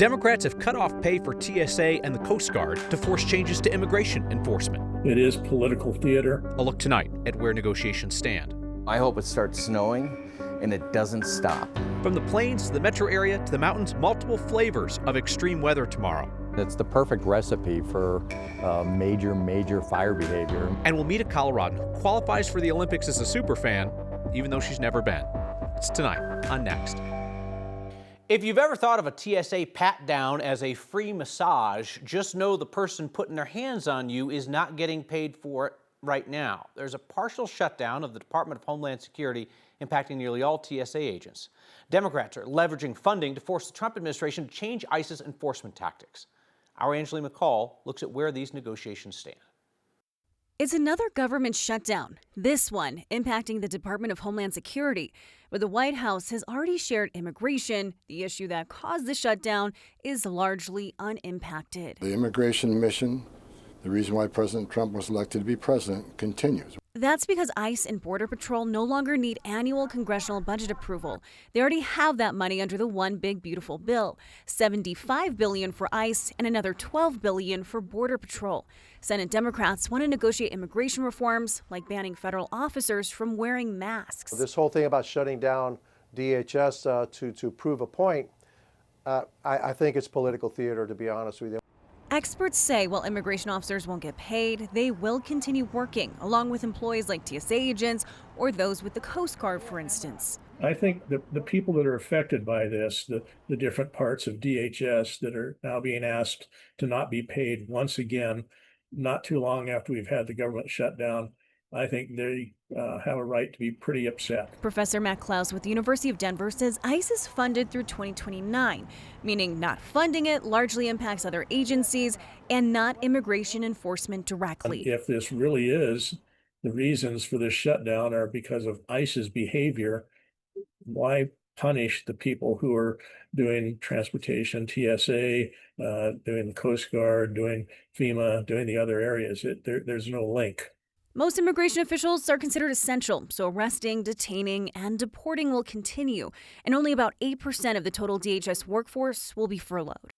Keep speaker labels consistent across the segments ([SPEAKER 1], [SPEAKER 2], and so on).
[SPEAKER 1] Democrats have cut off pay for TSA and the Coast Guard to force changes to immigration enforcement.
[SPEAKER 2] It is political theater.
[SPEAKER 1] A look tonight at where negotiations stand.
[SPEAKER 3] I hope it starts snowing and it doesn't stop.
[SPEAKER 1] From the plains to the metro area to the mountains, multiple flavors of extreme weather tomorrow.
[SPEAKER 4] It's the perfect recipe for major fire behavior.
[SPEAKER 1] And we'll meet a Coloradan who qualifies for the Olympics as a superfan, even though she's never been. It's tonight on Next. If you've ever thought of a TSA pat-down as a free massage, just know the person putting their hands on you is not getting paid for it right now. There's a partial shutdown of the Department of Homeland Security impacting nearly all TSA agents. Democrats are leveraging funding to force the Trump administration to change ICE's enforcement tactics. Our Angela McCall looks at where these negotiations stand.
[SPEAKER 5] It's another government shutdown, this one impacting the Department of Homeland Security. But the White House has already shared immigration. The issue that caused the shutdown is largely unimpacted.
[SPEAKER 6] The immigration mission, the reason why President Trump was elected to be president, continues.
[SPEAKER 5] That's because ICE and Border Patrol no longer need annual congressional budget approval. They already have that money under the One Big Beautiful Bill, $75 billion for ICE and another $12 billion for Border Patrol. Senate Democrats want to negotiate immigration reforms like banning federal officers from wearing masks.
[SPEAKER 7] This whole thing about shutting down DHS to prove a point, I think it's political theater, to be honest with you.
[SPEAKER 5] Experts say while immigration officers won't get paid, they will continue working, along with employees like TSA agents or those with the Coast Guard, for instance.
[SPEAKER 2] I think the people that are affected by this, the different parts of DHS that are now being asked to not be paid once again, not too long after we've had the government shutdown, I think they have a right to be pretty upset.
[SPEAKER 5] Professor Matt Klaus with the University of Denver says ICE is funded through 2029, meaning not funding it largely impacts other agencies and not immigration enforcement directly.
[SPEAKER 2] If this really is, the reasons for this shutdown are because of ICE's behavior, why punish the people who are doing transportation, TSA, doing the Coast Guard, doing FEMA, doing the other areas? There's no link.
[SPEAKER 5] Most immigration officials are considered essential, so arresting, detaining, and deporting will continue, and only about 8% of the total DHS workforce will be furloughed.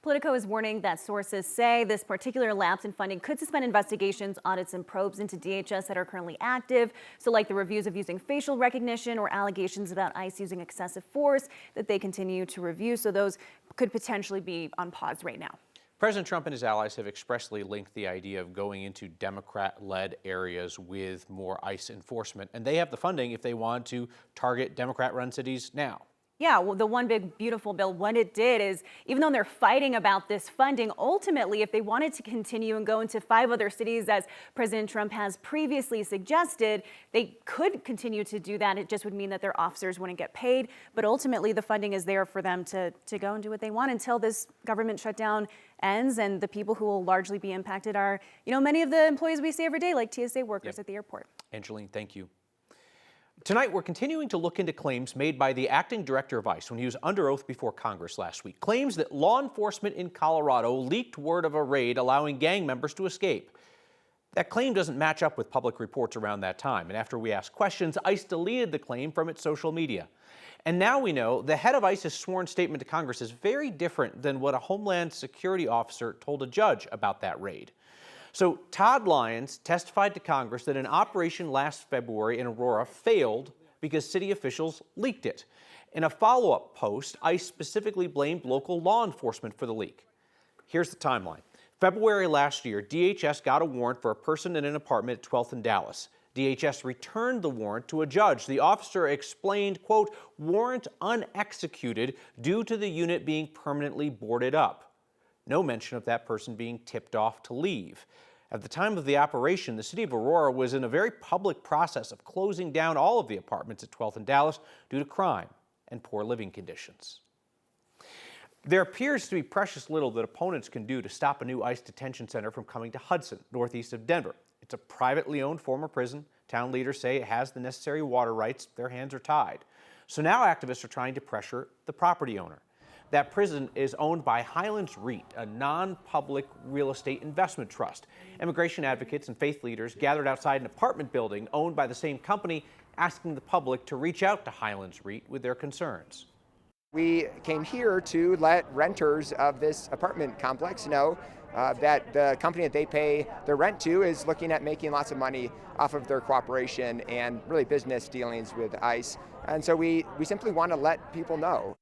[SPEAKER 5] Politico is warning that sources say this particular lapse in funding could suspend investigations, audits, and probes into DHS that are currently active. So like the reviews of using facial recognition or allegations about ICE using excessive force that they continue to review. So those could potentially be on pause right now.
[SPEAKER 1] President Trump and his allies have expressly linked the idea of going into Democrat-led areas with more ICE enforcement, and they have the funding if they want to target Democrat-run cities now.
[SPEAKER 5] Yeah, well, the One Big Beautiful Bill, what it did is, even though they're fighting about this funding, ultimately, if they wanted to continue and go into 5 other cities, as President Trump has previously suggested, they could continue to do that. It just would mean that their officers wouldn't get paid. But ultimately, the funding is there for them to go and do what they want until this government shutdown ends. And the people who will largely be impacted are, many of the employees we see every day, like TSA workers at the airport.
[SPEAKER 1] Angeline, thank you. Tonight, we're continuing to look into claims made by the acting director of ICE when he was under oath before Congress last week. Claims that law enforcement in Colorado leaked word of a raid allowing gang members to escape. That claim doesn't match up with public reports around that time, and after we asked questions, ICE deleted the claim from its social media. And now we know the head of ICE's sworn statement to Congress is very different than what a Homeland Security officer told a judge about that raid. So Todd Lyons testified to Congress that an operation last February in Aurora failed because city officials leaked it. In a follow-up post, ICE specifically blamed local law enforcement for the leak. Here's the timeline. February last year, DHS got a warrant for a person in an apartment at 12th and Dallas. DHS returned the warrant to a judge. The officer explained, quote, warrant unexecuted due to the unit being permanently boarded up. No mention of that person being tipped off to leave. At the time of the operation, the city of Aurora was in a very public process of closing down all of the apartments at 12th and Dallas due to crime and poor living conditions. There appears to be precious little that opponents can do to stop a new ICE detention center from coming to Hudson, northeast of Denver. It's a privately owned former prison. Town leaders say it has the necessary water rights. Their hands are tied. So now activists are trying to pressure the property owner. That prison is owned by Highlands REIT, a non-public real estate investment trust. Immigration advocates and faith leaders gathered outside an apartment building owned by the same company, asking the public to reach out to Highlands REIT with their concerns.
[SPEAKER 8] We came here to let renters of this apartment complex know that the company that they pay their rent to is looking at making lots of money off of their cooperation and really business dealings with ICE. And so we simply want to let people know.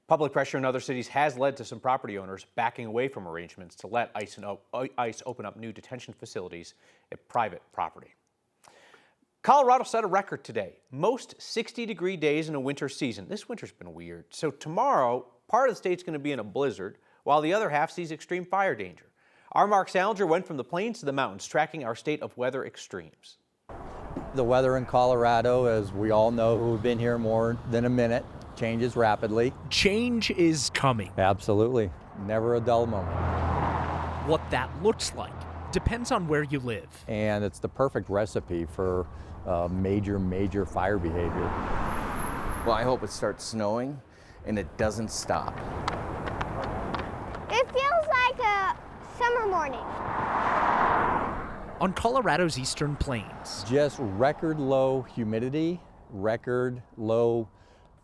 [SPEAKER 1] Public pressure in other cities has led to some property owners backing away from arrangements to let ICE open up new detention facilities at private property. Colorado set a record today. Most 60-degree days in a winter season. This winter's been weird. So tomorrow, part of the state's going to be in a blizzard, while the other half sees extreme fire danger. Our Mark Salinger went from the plains to the mountains, tracking our state of weather extremes.
[SPEAKER 4] The weather in Colorado, as we all know who've been here more than a minute, changes rapidly.
[SPEAKER 9] Change is coming.
[SPEAKER 4] Absolutely. Never a dull moment.
[SPEAKER 9] What that looks like depends on where you live.
[SPEAKER 4] And it's the perfect recipe for major fire behavior.
[SPEAKER 3] Well, I hope it starts snowing and it doesn't stop.
[SPEAKER 10] It feels like a summer morning.
[SPEAKER 9] On Colorado's eastern plains.
[SPEAKER 4] Just record low humidity, record low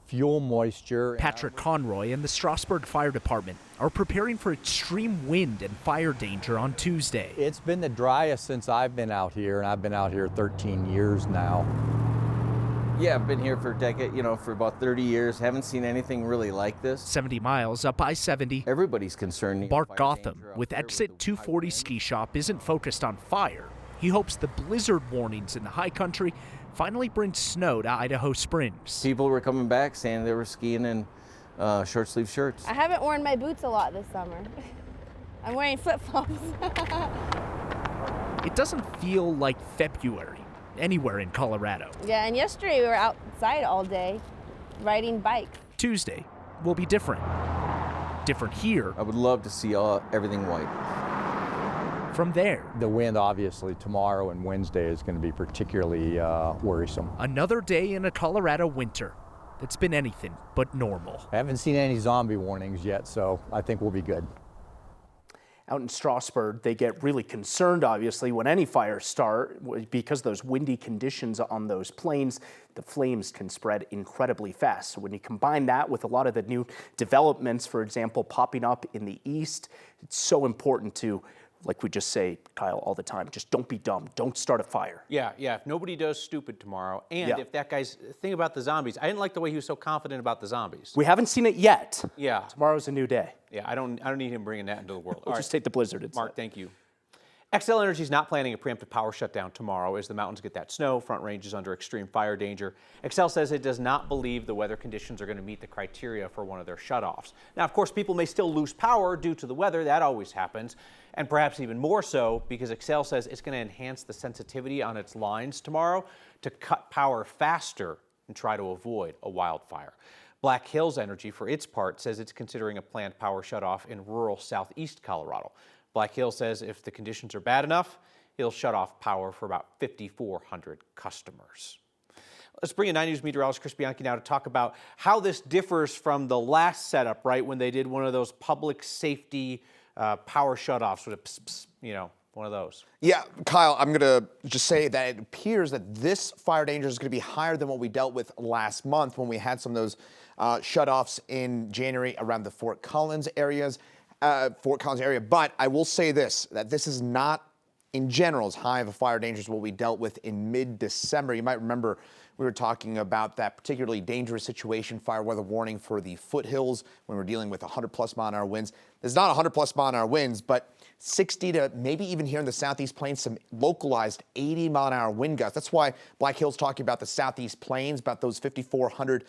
[SPEAKER 4] fuel moisture.
[SPEAKER 9] Patrick Conroy and the Strasburg Fire Department are preparing for extreme wind and fire danger on Tuesday.
[SPEAKER 4] It's been the driest since I've been out here, and I've been out here 13 years now.
[SPEAKER 3] Yeah, I've been here for a decade, for about 30 years. Haven't seen anything really like this.
[SPEAKER 9] 70 miles up I-70.
[SPEAKER 3] Everybody's concerned.
[SPEAKER 9] Bart Gotham with Exit 240 Ski Shop isn't focused on fire. He hopes the blizzard warnings in the high country finally bring snow to Idaho Springs.
[SPEAKER 3] People were coming back saying they were skiing in short sleeve shirts.
[SPEAKER 10] I haven't worn my boots a lot this summer. I'm wearing flip-flops.
[SPEAKER 9] It doesn't feel like February anywhere in Colorado.
[SPEAKER 10] Yeah, and yesterday we were outside all day riding bikes.
[SPEAKER 9] Tuesday will be different. Different here.
[SPEAKER 3] I would love to see everything white.
[SPEAKER 9] From there,
[SPEAKER 4] the wind obviously tomorrow and Wednesday is going to be particularly worrisome.
[SPEAKER 9] Another day in a Colorado winter that's been anything but normal.
[SPEAKER 4] I haven't seen any zombie warnings yet, so I think we'll be good.
[SPEAKER 11] Out in Strasburg, they get really concerned, obviously, when any fires start, because those windy conditions on those plains, the flames can spread incredibly fast. So when you combine that with a lot of the new developments, for example, popping up in the east, it's so important to, like we just say, Kyle, all the time, just don't be dumb. Don't start a fire.
[SPEAKER 1] Yeah. If nobody does stupid tomorrow, and if that guy's thing about the zombies, I didn't like the way he was so confident about the zombies.
[SPEAKER 11] We haven't seen it yet.
[SPEAKER 1] Yeah.
[SPEAKER 11] Tomorrow's a new day.
[SPEAKER 1] Yeah, I don't need him bringing that into the world.
[SPEAKER 11] We'll just take the blizzard instead.
[SPEAKER 1] Mark, thank you. Xcel Energy is not planning a preemptive power shutdown tomorrow as the mountains get that snow, front range is under extreme fire danger. Xcel says it does not believe the weather conditions are going to meet the criteria for one of their shutoffs. Now, of course, people may still lose power due to the weather. That always happens. And perhaps even more so because Xcel says it's going to enhance the sensitivity on its lines tomorrow to cut power faster and try to avoid a wildfire. Black Hills Energy, for its part, says it's considering a planned power shutoff in rural southeast Colorado. Black Hills says if the conditions are bad enough, it'll shut off power for about 5,400 customers. Let's bring in 9 News meteorologist Chris Bianchi now to talk about how this differs from the last setup, right, when they did one of those public safety power shutoffs with a one of those.
[SPEAKER 12] Yeah, Kyle, I'm going to just say that it appears that this fire danger is going to be higher than what we dealt with last month when we had some of those shutoffs in January around the Fort Collins area. But I will say this, that this is not, in general, as high of a fire danger as what we dealt with in mid-December. You might remember we were talking about that particularly dangerous situation, fire weather warning for the foothills when we're dealing with 100-plus mile-an-hour winds. There's not 100-plus mile-an-hour winds, but 60 to maybe even here in the Southeast Plains, some localized 80-mile-an-hour wind gusts. That's why Black Hill's talking about the Southeast Plains, about those 5,400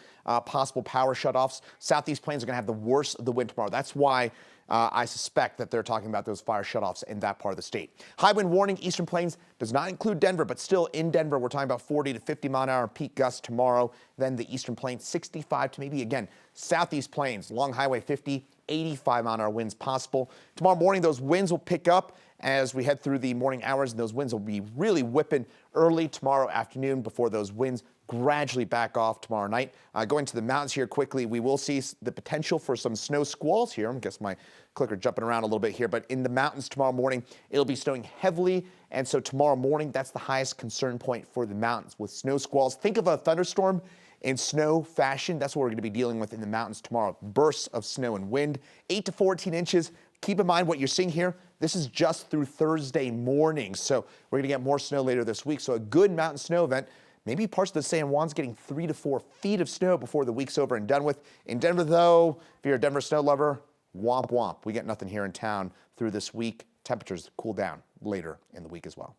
[SPEAKER 12] possible power shutoffs. Southeast Plains are going to have the worst of the wind tomorrow. That's why I suspect that they're talking about those fire shutoffs in that part of the state. High wind warning, Eastern Plains does not include Denver, but still in Denver, we're talking about 40 to 50 mile-an-hour peak gusts tomorrow. Then the Eastern Plains, 65 to maybe, again, Southeast Plains, long highway 50, 85 mile-an-hour winds possible. Tomorrow morning, those winds will pick up as we head through the morning hours, and those winds will be really whipping early tomorrow afternoon before those winds gradually back off tomorrow night. Going to the mountains here quickly, we will see the potential for some snow squalls here. I guess my clicker jumping around a little bit here, but in the mountains tomorrow morning, it'll be snowing heavily. And so tomorrow morning, that's the highest concern point for the mountains with snow squalls. Think of a thunderstorm In snow fashion, that's what we're going to be dealing with in the mountains tomorrow. Bursts of snow and wind, 8 to 14 inches. Keep in mind what you're seeing here. This is just through Thursday morning. So we're going to get more snow later this week. So a good mountain snow event. Maybe parts of the San Juan's getting 3 to 4 feet of snow before the week's over and done with. In Denver, though, if you're a Denver snow lover, womp womp. We get nothing here in town through this week. Temperatures cool down later in the week as well.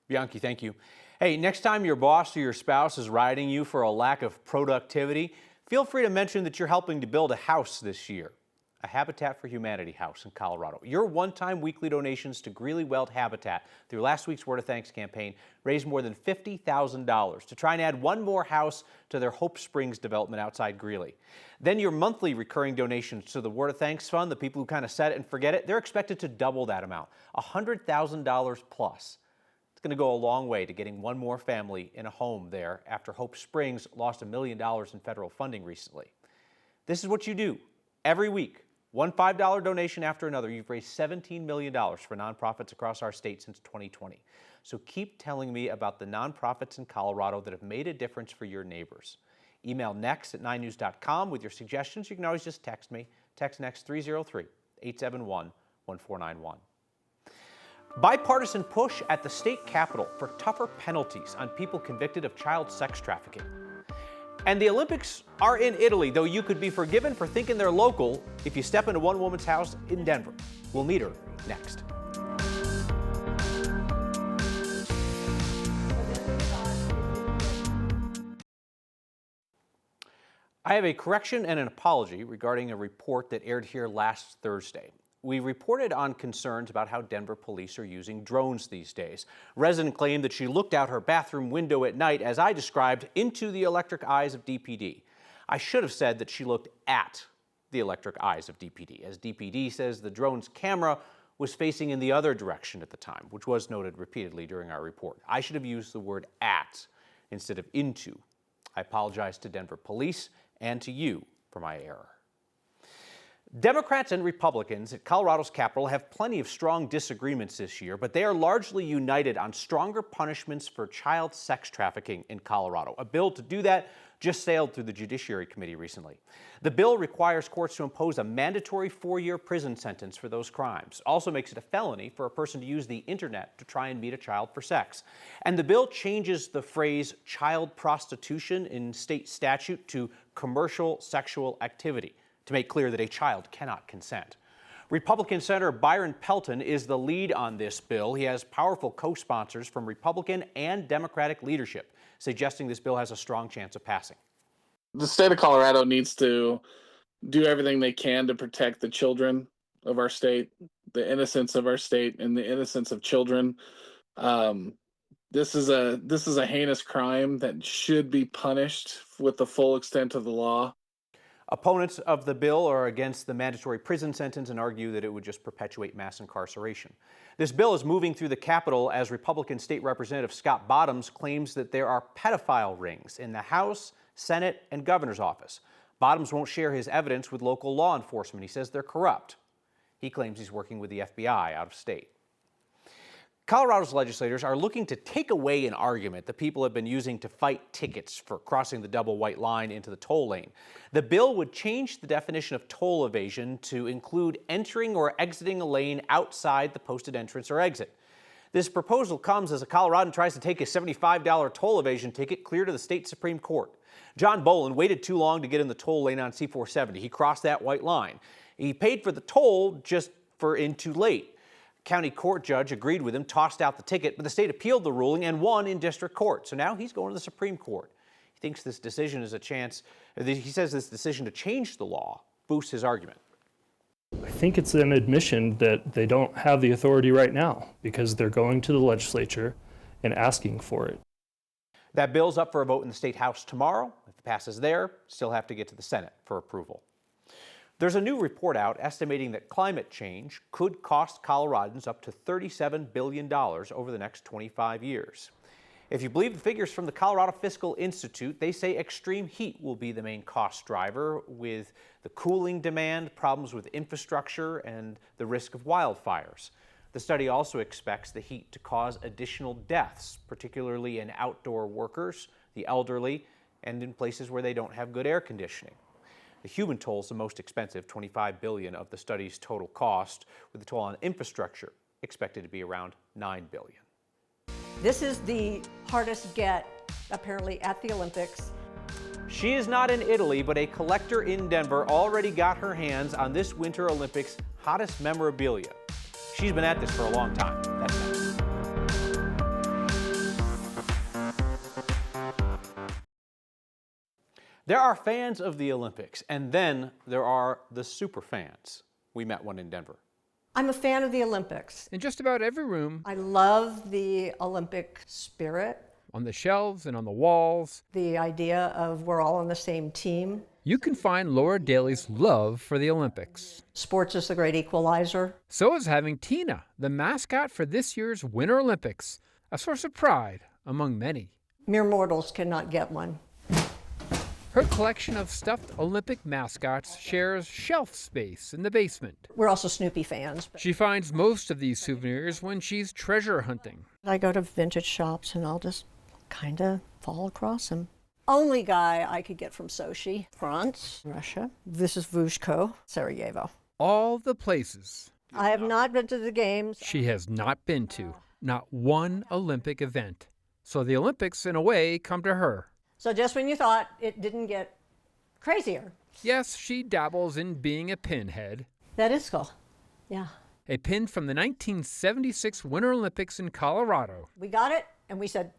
[SPEAKER 1] Bianchi, thank you. Hey, next time your boss or your spouse is riding you for a lack of productivity, feel free to mention that you're helping to build a house this year. A Habitat for Humanity house in Colorado. Your one-time weekly donations to Greeley Weld Habitat through last week's Word of Thanks campaign raised more than $50,000 to try and add one more house to their Hope Springs development outside Greeley. Then your monthly recurring donations to the Word of Thanks Fund, the people who kind of set it and forget it, they're expected to double that amount, $100,000 plus. It's going to go a long way to getting one more family in a home there after Hope Springs lost $1 million in federal funding recently. This is what you do every week. One $5 donation after another. You've raised $17 million for nonprofits across our state since 2020. So keep telling me about the nonprofits in Colorado that have made a difference for your neighbors. Email next@9news.com with your suggestions. You can always just text me. Text next 303-871-1491. Bipartisan push at the state capitol for tougher penalties on people convicted of child sex trafficking. And the Olympics are in Italy, though you could be forgiven for thinking they're local if you step into one woman's house in Denver. We'll meet her next. I have a correction and an apology regarding a report that aired here last Thursday. We reported on concerns about how Denver police are using drones these days. A resident claimed that she looked out her bathroom window at night, as I described, into the electric eyes of DPD. I should have said that she looked at the electric eyes of DPD, as DPD says the drone's camera was facing in the other direction at the time, which was noted repeatedly during our report. I should have used the word at instead of into. I apologize to Denver police and to you for my error. Democrats and Republicans at Colorado's Capitol have plenty of strong disagreements this year, but they are largely united on stronger punishments for child sex trafficking in Colorado. A bill to do that just sailed through the Judiciary Committee recently. The bill requires courts to impose a mandatory 4-year prison sentence for those crimes. Also makes it a felony for a person to use the internet to try and meet a child for sex. And the bill changes the phrase child prostitution in state statute to commercial sexual activity, to make clear that a child cannot consent. Republican Senator Byron Pelton is the lead on this bill. He has powerful co-sponsors from Republican and Democratic leadership, suggesting this bill has a strong chance of passing.
[SPEAKER 13] The state of Colorado needs to do everything they can to protect the children of our state, the innocence of our state, and the innocence of children. This is a heinous crime that should be punished with the full extent of the law.
[SPEAKER 1] Opponents of the bill are against the mandatory prison sentence and argue that it would just perpetuate mass incarceration. This bill is moving through the Capitol as Republican State Representative Scott Bottoms claims that there are pedophile rings in the House, Senate, and Governor's office. Bottoms won't share his evidence with local law enforcement. He says they're corrupt. He claims he's working with the FBI out of state. Colorado's legislators are looking to take away an argument that people have been using to fight tickets for crossing the double white line into the toll lane. The bill would change the definition of toll evasion to include entering or exiting a lane outside the posted entrance or exit. This proposal comes as a Coloradan tries to take a $75 toll evasion ticket clear to the state Supreme Court. John Bolin waited too long to get in the toll lane on C-470. He crossed that white line. He paid for the toll just for in too late. County court judge agreed with him, tossed out the ticket, but the state appealed the ruling and won in district court. So now he's going to the Supreme Court. He thinks this decision is a chance, he says this decision to change the law boosts his argument.
[SPEAKER 14] I think it's an admission that they don't have the authority right now because they're going to the legislature and asking for it.
[SPEAKER 1] That bill's up for a vote in the State House tomorrow. If it passes there, still have to get to the Senate for approval. There's a new report out estimating that climate change could cost Coloradans up to $37 billion over the next 25 years. If you believe the figures from the Colorado Fiscal Institute, they say extreme heat will be the main cost driver, with the cooling demand, problems with infrastructure, and the risk of wildfires. The study also expects the heat to cause additional deaths, particularly in outdoor workers, the elderly, and in places where they don't have good air conditioning. The human toll is the most expensive, $25 billion of the study's total cost, with the toll on infrastructure expected to be around $9 billion.
[SPEAKER 15] This is the hardest get, apparently, at the Olympics.
[SPEAKER 1] She is not in Italy, but a collector in Denver already got her hands on this Winter Olympics' hottest memorabilia. She's been at this for a long time. That's next. There are fans of the Olympics, and then there are the super fans. We met one in Denver.
[SPEAKER 15] I'm a fan of the Olympics.
[SPEAKER 16] In just about every room,
[SPEAKER 15] I love the Olympic spirit.
[SPEAKER 16] on the shelves and on the walls,
[SPEAKER 15] The idea of we're all on the same team.
[SPEAKER 16] you can find Laura Daly's love for the Olympics.
[SPEAKER 15] Sports is the great equalizer.
[SPEAKER 16] So is having Tina, the mascot for this year's Winter Olympics, a source of pride among many.
[SPEAKER 15] Mere mortals cannot get one.
[SPEAKER 16] Her collection of stuffed Olympic mascots shares shelf space in the basement.
[SPEAKER 15] We're also Snoopy fans.
[SPEAKER 16] She finds most of these souvenirs when she's treasure hunting.
[SPEAKER 15] I go to vintage shops and I'll just kind of fall across them. Only guy I could get from Sochi, France, Russia. This is Vushko, Sarajevo.
[SPEAKER 16] All the places
[SPEAKER 15] I have not been to the games.
[SPEAKER 16] she has not been to, not one Olympic event. So the Olympics, in a way, come to her.
[SPEAKER 15] So just when you thought it didn't get crazier.
[SPEAKER 16] Yes, she dabbles in being a pinhead.
[SPEAKER 15] That is cool. Yeah.
[SPEAKER 16] A pin from the 1976 Winter Olympics in Colorado.
[SPEAKER 15] We got it and we said,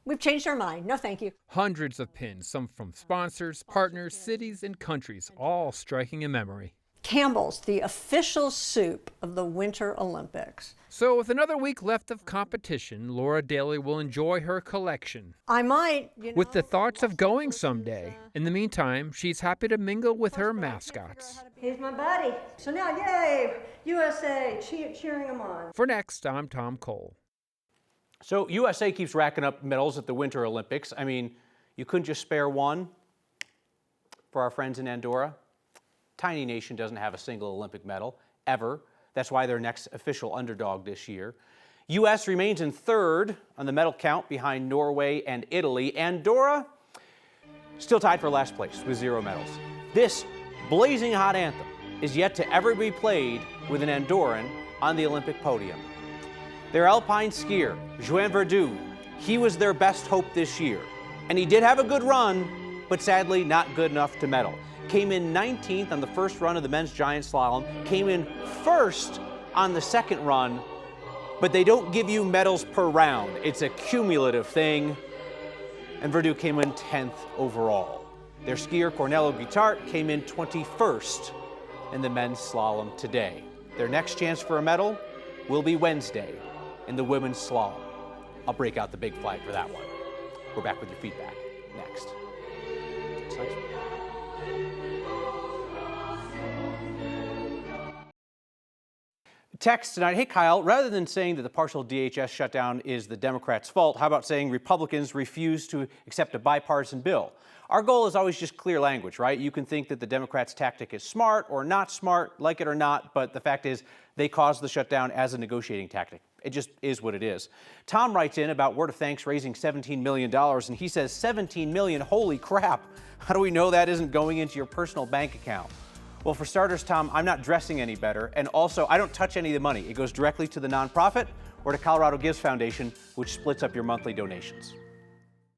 [SPEAKER 15] we've changed our mind. No, thank you.
[SPEAKER 16] Hundreds of pins, some from sponsors, partners, cities, and countries, all striking a memory.
[SPEAKER 15] Campbell's, the official soup of the Winter Olympics.
[SPEAKER 16] So with another week left of competition, Laura Daly will enjoy her collection.
[SPEAKER 15] I might,
[SPEAKER 16] with the thoughts of going someday. In the meantime, she's happy to mingle with her mascots.
[SPEAKER 15] He's my buddy. So now, yay, USA, cheering him on.
[SPEAKER 16] For next, I'm Tom Cole.
[SPEAKER 1] So USA keeps racking up medals at the Winter Olympics. I mean, you couldn't just spare one for our friends in Andorra? Tiny nation doesn't have a single Olympic medal, ever. That's why they're next official underdog this year. U.S. remains in third on the medal count behind Norway and Italy. Andorra still tied for last place with 0 medals. This blazing hot anthem is yet to ever be played with an Andorran on the Olympic podium. Their alpine skier, Joan Verdu, he was their best hope this year. And he did have a good run, but sadly not good enough to medal. Came in 19th on the first run of the men's giant slalom, came in first on the second run, but they don't give you medals per round. It's a cumulative thing, and Verdu came in 10th overall. Their skier, Cornelio Guitart, came in 21st in the men's slalom today. Their next chance for a medal will be Wednesday in the women's slalom. I'll break out the big flag for that one. We're back with your feedback next. Text tonight, hey Kyle, rather than saying that the partial DHS shutdown is the Democrats' fault, how about saying Republicans refuse to accept a bipartisan bill? Our goal is always just clear language, right? You can think that the Democrats' tactic is smart or not smart, like it or not, but the fact is they caused the shutdown as a negotiating tactic. It just is what it is. Tom writes in about Word of Thanks raising $17 million, and he says, 17 million, holy crap. How do we know that isn't going into your personal bank account? Well, for starters, Tom, I'm not dressing any better, and also I don't touch any of the money. It goes directly to the nonprofit or to Colorado Gives Foundation, which splits up your monthly donations.